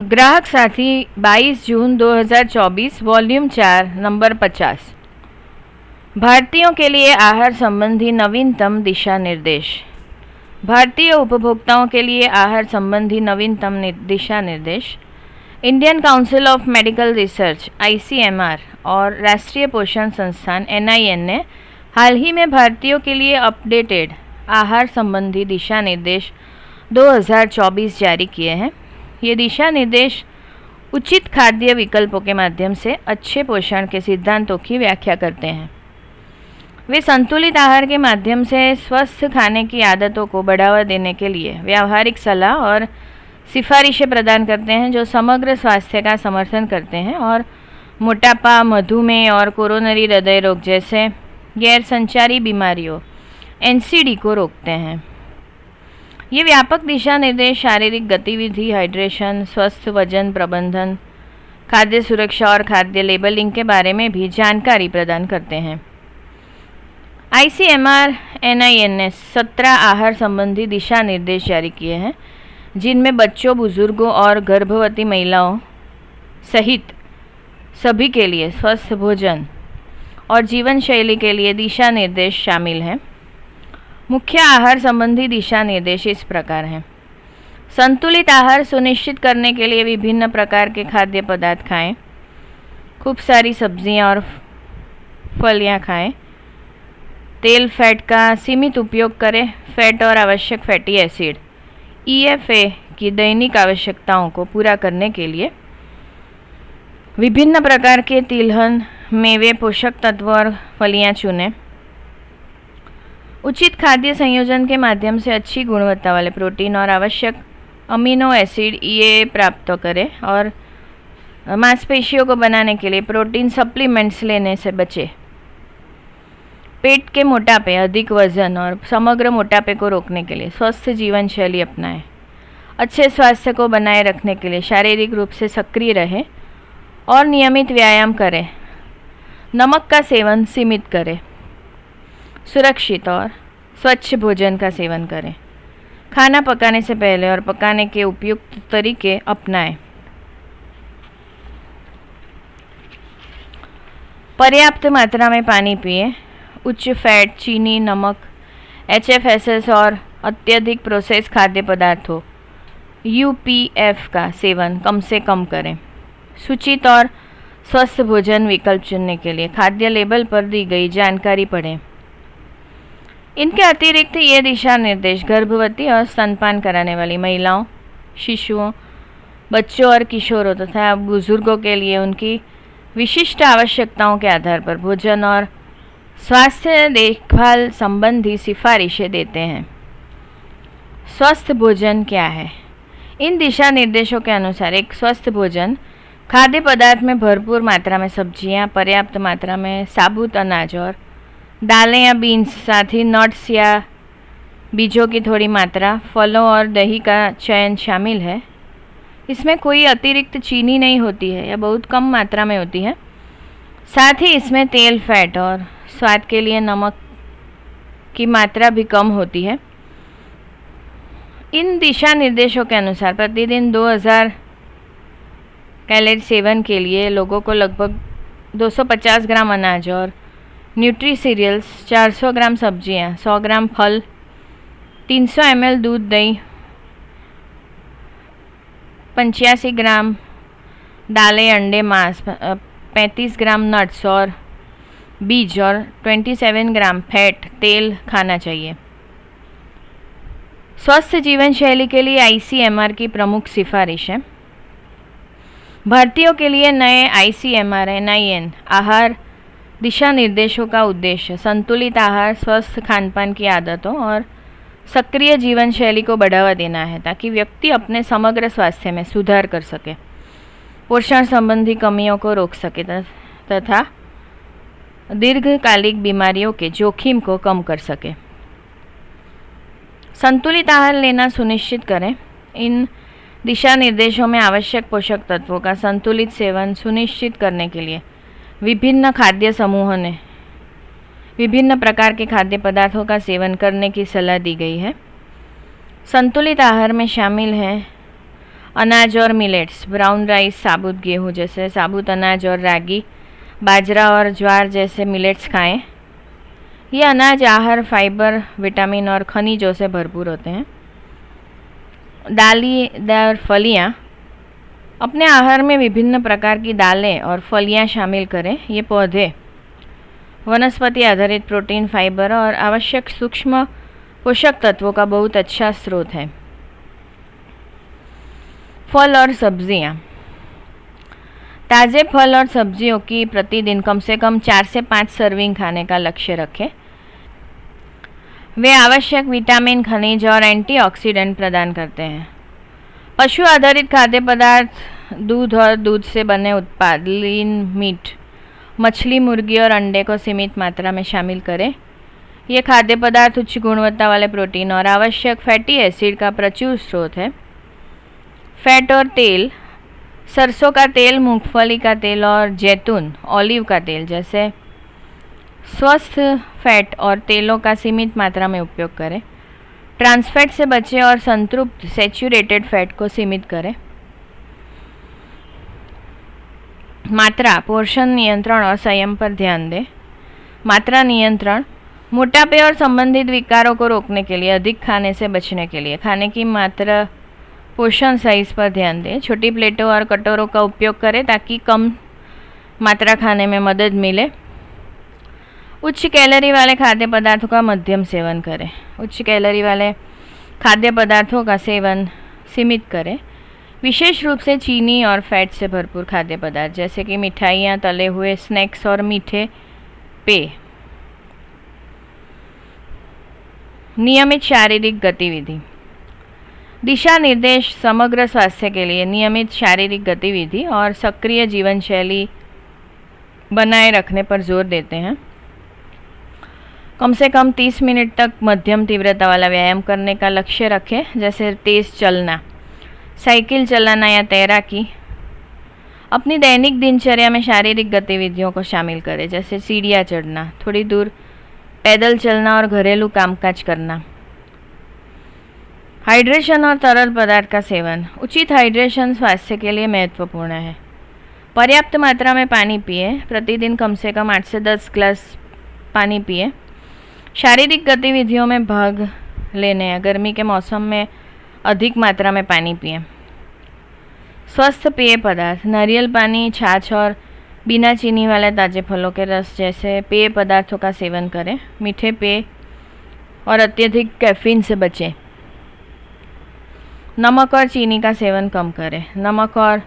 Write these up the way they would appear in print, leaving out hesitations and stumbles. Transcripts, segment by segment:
ग्राहक साथी 22 जून 2024 volume 4 number 50। भारतीयों के लिए आहार संबंधी नवीनतम दिशा निर्देश। भारतीय उपभोक्ताओं के लिए आहार संबंधी नवीनतम दिशा निर्देश Indian council of medical research (ICMR) और राष्ट्रीय पोषण संस्थान (NIN) ने हाल ही में भारतीयों के लिए अपडेटेड आहार संबंधी दिशा निर्देश 2024 जारी किए हैं। ये दिशा निर्देश उचित खाद्य विकल्पों के माध्यम से अच्छे पोषण के सिद्धांतों की व्याख्या करते हैं। वे संतुलित आहार के माध्यम से स्वस्थ खाने की आदतों को बढ़ावा देने के लिए व्यावहारिक सलाह और सिफारिशें प्रदान करते हैं जो समग्र स्वास्थ्य का समर्थन करते हैं और मोटापा, मधुमेह और कोरोनरी हृदय रोग जैसे गैर संचारी बीमारियों (NCD) को रोकते हैं। ये व्यापक दिशा निर्देश शारीरिक गतिविधि, हाइड्रेशन, स्वस्थ वजन प्रबंधन, खाद्य सुरक्षा और खाद्य लेबलिंग के बारे में भी जानकारी प्रदान करते हैं। ICMR NIN ने 17 आहार संबंधी दिशा निर्देश जारी किए हैं, जिनमें बच्चों, बुजुर्गों और गर्भवती महिलाओं सहित सभी के लिए स्वस्थ भोजन और जीवन शैली के लिए दिशा निर्देश शामिल हैं। मुख्य आहार संबंधी दिशा निर्देश इस प्रकार हैं। संतुलित आहार सुनिश्चित करने के लिए विभिन्न प्रकार के खाद्य पदार्थ खाएं, खूब सारी सब्जियां और फलियां खाएं, तेल फैट का सीमित उपयोग करें, फैट और आवश्यक फैटी एसिड EFA की दैनिक आवश्यकताओं को पूरा करने के लिए विभिन्न प्रकार के तिलहन, मेवे, पोषक तत्व और फलियां चुनें। उचित खाद्य संयोजन के माध्यम से अच्छी गुणवत्ता वाले प्रोटीन और आवश्यक अमीनो एसिड EA प्राप्त करें और मांसपेशियों को बनाने के लिए प्रोटीन सप्लीमेंट्स लेने से बचें। पेट के मोटापे, अधिक वजन और समग्र मोटापे को रोकने के लिए स्वस्थ जीवन शैली अपनाएं। अच्छे स्वास्थ्य को बनाए रखने के लिए शारीरिक रूप से सक्रिय रहें और नियमित व्यायाम करें। नमक का सेवन सीमित करें। सुरक्षित और स्वच्छ भोजन का सेवन करें। खाना पकाने से पहले और पकाने के उपयुक्त तरीके अपनाएं। पर्याप्त मात्रा में पानी पिएं। उच्च फैट, चीनी, नमक, HFSS और अत्यधिक प्रोसेस खाद्य पदार्थों UPF का सेवन कम से कम करें। सूचित और स्वस्थ भोजन विकल्प चुनने के लिए खाद्य लेबल पर दी गई जानकारी पढ़ें। इनके अतिरिक्त ये दिशा निर्देश गर्भवती और स्तनपान कराने वाली महिलाओं, शिशुओं, बच्चों और किशोरों तथा बुजुर्गों के लिए उनकी विशिष्ट आवश्यकताओं के आधार पर भोजन और स्वास्थ्य देखभाल संबंधी सिफारिशें देते हैं। स्वस्थ भोजन क्या है? इन दिशा निर्देशों के अनुसार एक स्वस्थ भोजन खाद्य पदार्थ में भरपूर मात्रा में सब्जियां, पर्याप्त मात्रा में साबुत अनाज और दालें या बीन्स, साथ ही नट्स या बीजों की थोड़ी मात्रा, फलों और दही का चयन शामिल है। इसमें कोई अतिरिक्त चीनी नहीं होती है या बहुत कम मात्रा में होती है। साथ ही इसमें तेल, फैट और स्वाद के लिए नमक की मात्रा भी कम होती है। इन दिशा निर्देशों के अनुसार प्रतिदिन 2000 कैलोरी सेवन के लिए लोगों को लगभग 250 ग्राम अनाज और न्यूट्री सीरियल्स, 400 ग्राम सब्जियां, 100 ग्राम फल, 300 ml दूध, दही, 85 ग्राम दालें, अंडे, मांस, 35 ग्राम नट्स और बीज और 27 ग्राम फैट तेल खाना चाहिए। स्वस्थ जीवन शैली के लिए ICMR की प्रमुख सिफारिश है। भारतीयों के लिए नए ICMR NIN आहार दिशा निर्देशों का उद्देश्य संतुलित आहार, स्वस्थ खानपान की आदतों और सक्रिय जीवन शैली को बढ़ावा देना है ताकि व्यक्ति अपने समग्र स्वास्थ्य में सुधार कर सके, पोषण संबंधी कमियों को रोक सके तथा दीर्घकालिक बीमारियों के जोखिम को कम कर सके। संतुलित आहार लेना सुनिश्चित करें। इन दिशा निर्देशों में आवश्यक पोषक तत्वों का संतुलित सेवन सुनिश्चित करने के लिए विभिन्न खाद्य समूहों ने विभिन्न प्रकार के खाद्य पदार्थों का सेवन करने की सलाह दी गई है। संतुलित आहार में शामिल हैं अनाज और मिलेट्स, ब्राउन राइस, साबुत गेहूँ जैसे साबुत अनाज और रागी, बाजरा और ज्वार जैसे मिलेट्स खाएं। ये अनाज आहार फाइबर, विटामिन और खनिजों से भरपूर होते हैं। दालीदार फलियाँ, अपने आहार में विभिन्न प्रकार की दालें और फलियाँ शामिल करें। ये पौधे वनस्पति आधारित प्रोटीन, फाइबर और आवश्यक सूक्ष्म पोषक तत्वों का बहुत अच्छा स्रोत है। फल और सब्जियाँ, ताज़े फल और सब्जियों की प्रतिदिन कम से कम 4 से 5 सर्विंग खाने का लक्ष्य रखें। वे आवश्यक विटामिन, खनिज और एंटीऑक्सीडेंट प्रदान करते हैं। पशु आधारित खाद्य पदार्थ, दूध और दूध से बने उत्पाद, लीन मीट, मछली, मुर्गी और अंडे को सीमित मात्रा में शामिल करें। ये खाद्य पदार्थ उच्च गुणवत्ता वाले प्रोटीन और आवश्यक फैटी एसिड का प्रचुर स्रोत है। फैट और तेल, सरसों का तेल, मूंगफली का तेल और जैतून, ऑलिव का तेल जैसे स्वस्थ फैट और तेलों का सीमित मात्रा में उपयोग करें। ट्रांसफैट से बचें और संतृप्त सैचुरेटेड फैट को सीमित करें। मात्रा, पोषण नियंत्रण और संयम पर ध्यान दें। मात्रा नियंत्रण, मोटापे और संबंधित विकारों को रोकने के लिए, अधिक खाने से बचने के लिए खाने की मात्रा, पोषण साइज पर ध्यान दें। छोटी प्लेटों और कटोरों का उपयोग करें ताकि कम मात्रा खाने में मदद मिले। उच्च कैलोरी वाले खाद्य पदार्थों का मध्यम सेवन करें। उच्च कैलोरी वाले खाद्य पदार्थों का सेवन सीमित करें, विशेष रूप से चीनी और फैट से भरपूर खाद्य पदार्थ जैसे कि मिठाइयाँ, तले हुए स्नैक्स और मीठे पेय। नियमित शारीरिक गतिविधि, दिशा निर्देश समग्र स्वास्थ्य के लिए नियमित शारीरिक गतिविधि और सक्रिय जीवन शैली बनाए रखने पर जोर देते हैं। कम से कम 30 मिनट तक मध्यम तीव्रता वाला व्यायाम करने का लक्ष्य रखें, जैसे तेज़ चलना, साइकिल चलाना या तैराकी। अपनी दैनिक दिनचर्या में शारीरिक गतिविधियों को शामिल करें, जैसे सीढ़ियाँ चढ़ना, थोड़ी दूर पैदल चलना और घरेलू कामकाज करना। हाइड्रेशन और तरल पदार्थ का सेवन, उचित हाइड्रेशन स्वास्थ्य के लिए महत्वपूर्ण है। पर्याप्त मात्रा में पानी पिए, प्रतिदिन कम से कम 8 से 10 ग्लास पानी पिए। शारीरिक गतिविधियों में भाग लेने या गर्मी के मौसम में अधिक मात्रा में पानी पिए। स्वस्थ पेय पदार्थ, नारियल पानी, छाछ और बिना चीनी वाले ताज़े फलों के रस जैसे पेय पदार्थों का सेवन करें। मीठे पेय और अत्यधिक कैफीन से बचें। नमक और चीनी का सेवन कम करें। नमक और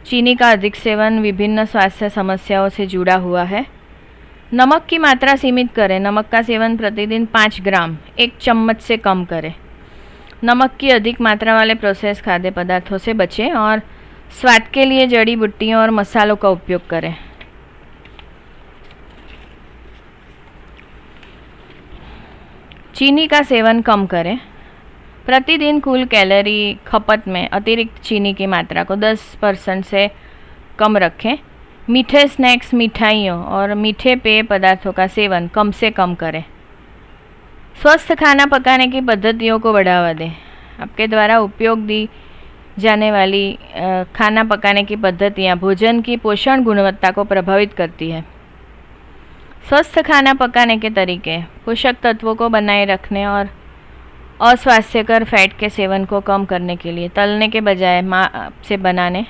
चीनी का अधिक सेवन विभिन्न स्वास्थ्य समस्याओं से जुड़ा हुआ है। नमक की मात्रा सीमित करें। नमक का सेवन प्रतिदिन 5 ग्राम 1 चम्मच से कम करें। नमक की अधिक मात्रा वाले प्रोसेस खाद्य पदार्थों से बचें और स्वाद के लिए जड़ी बूटियों और मसालों का उपयोग करें। चीनी का सेवन कम करें। प्रतिदिन कुल कैलोरी खपत में अतिरिक्त चीनी की मात्रा को 10% से कम रखें। मीठे स्नैक्स, मिठाइयों और मीठे पेय पदार्थों का सेवन कम से कम करें। स्वस्थ खाना पकाने की पद्धतियों को बढ़ावा दें। आपके द्वारा उपयोग दी जाने वाली खाना पकाने की पद्धतियाँ भोजन की पोषण गुणवत्ता को प्रभावित करती है। स्वस्थ खाना पकाने के तरीके पोषक तत्वों को बनाए रखने और अस्वास्थ्यकर फैट के सेवन को कम करने के लिए तलने के बजाय माप से बनाने,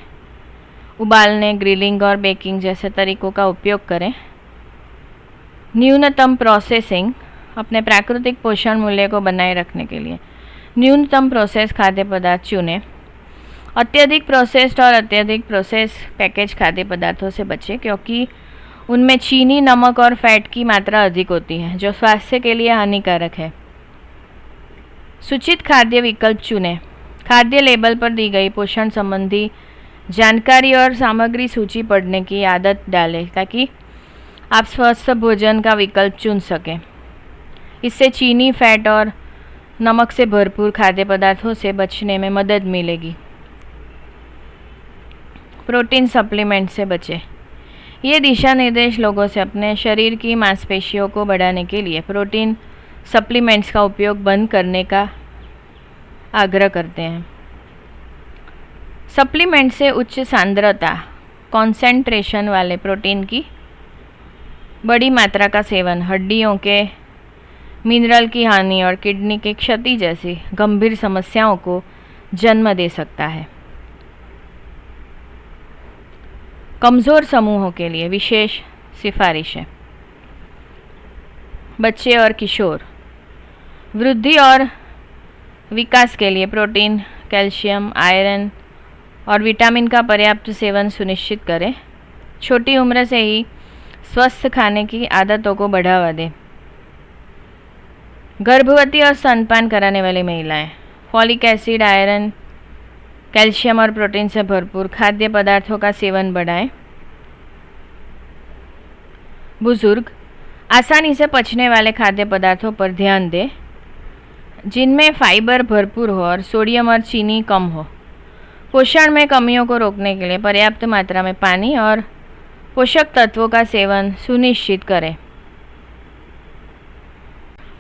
उबालने, ग्रिलिंग और बेकिंग जैसे तरीकों का उपयोग करें। न्यूनतम प्रोसेसिंग, अपने प्राकृतिक पोषण मूल्य को बनाए रखने के लिए न्यूनतम प्रोसेस खाद्य पदार्थ चुनें। अत्यधिक प्रोसेस्ड और अत्यधिक प्रोसेस पैकेज खाद्य पदार्थों से बचें क्योंकि उनमें चीनी, नमक और फैट की मात्रा अधिक होती है जो स्वास्थ्य के लिए हानिकारक है। सूचित खाद्य विकल्प चुनें। खाद्य लेबल पर दी गई पोषण संबंधी जानकारी और सामग्री सूची पढ़ने की आदत डालें ताकि आप स्वस्थ भोजन का विकल्प चुन सकें। इससे चीनी, फैट और नमक से भरपूर खाद्य पदार्थों से बचने में मदद मिलेगी। प्रोटीन सप्लीमेंट से बचें। ये दिशा निर्देश लोगों से अपने शरीर की मांसपेशियों को बढ़ाने के लिए प्रोटीन सप्लीमेंट्स का उपयोग बंद करने का आग्रह करते हैं। सप्लीमेंट से उच्च सांद्रता कॉन्सेंट्रेशन वाले प्रोटीन की बड़ी मात्रा का सेवन हड्डियों के मिनरल की हानि और किडनी की क्षति जैसी गंभीर समस्याओं को जन्म दे सकता है। कमज़ोर समूहों के लिए विशेष सिफारिशें। बच्चे और किशोर वृद्धि और विकास के लिए प्रोटीन, कैल्शियम, आयरन और विटामिन का पर्याप्त सेवन सुनिश्चित करें। छोटी उम्र से ही स्वस्थ खाने की आदतों को बढ़ावा दें। गर्भवती और स्तनपान कराने वाली महिलाएं फॉलिक एसिड, आयरन, कैल्शियम और प्रोटीन से भरपूर खाद्य पदार्थों का सेवन बढ़ाएं। बुजुर्ग आसानी से पचने वाले खाद्य पदार्थों पर ध्यान दें जिनमें फाइबर भरपूर हो और सोडियम और चीनी कम हो। पोषण में कमियों को रोकने के लिए पर्याप्त मात्रा में पानी और पोषक तत्वों का सेवन सुनिश्चित करें।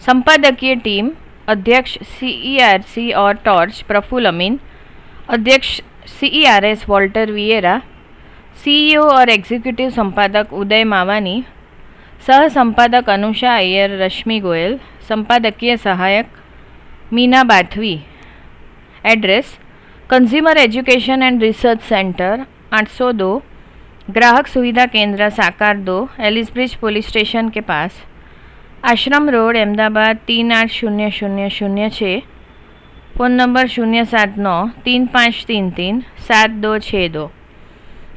संपादकीय टीम अध्यक्ष CERC और टॉर्च प्रफुल्ल अमीन, अध्यक्ष CERS वॉल्टर विएरा, CEO और एग्जीक्यूटिव संपादक उदय मावानी, सह संपादक अनुषा अय्यर, रश्मि गोयल, संपादकीय सहायक Meena Bathvi. Address consumer education and research centre 802 ग्राहक सुविधा केंद्र साकार 2 एलिसब्रिज पुलिस स्टेशन के पास, Ashram road, Ahmedabad 380006। Phone number 079-3533-7262।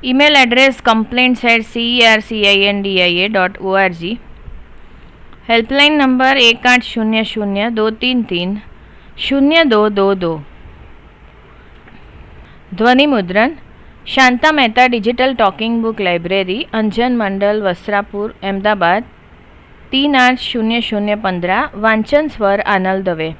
Email address complaints@cercindia.org। Helpline number 1800-233-0222। ध्वनि मुद्रण Shanta Mehta digital talking book library, Anjan Mandal, Vastrapur, Ahmedabad 380015। वांचन स्वर आनल दवे।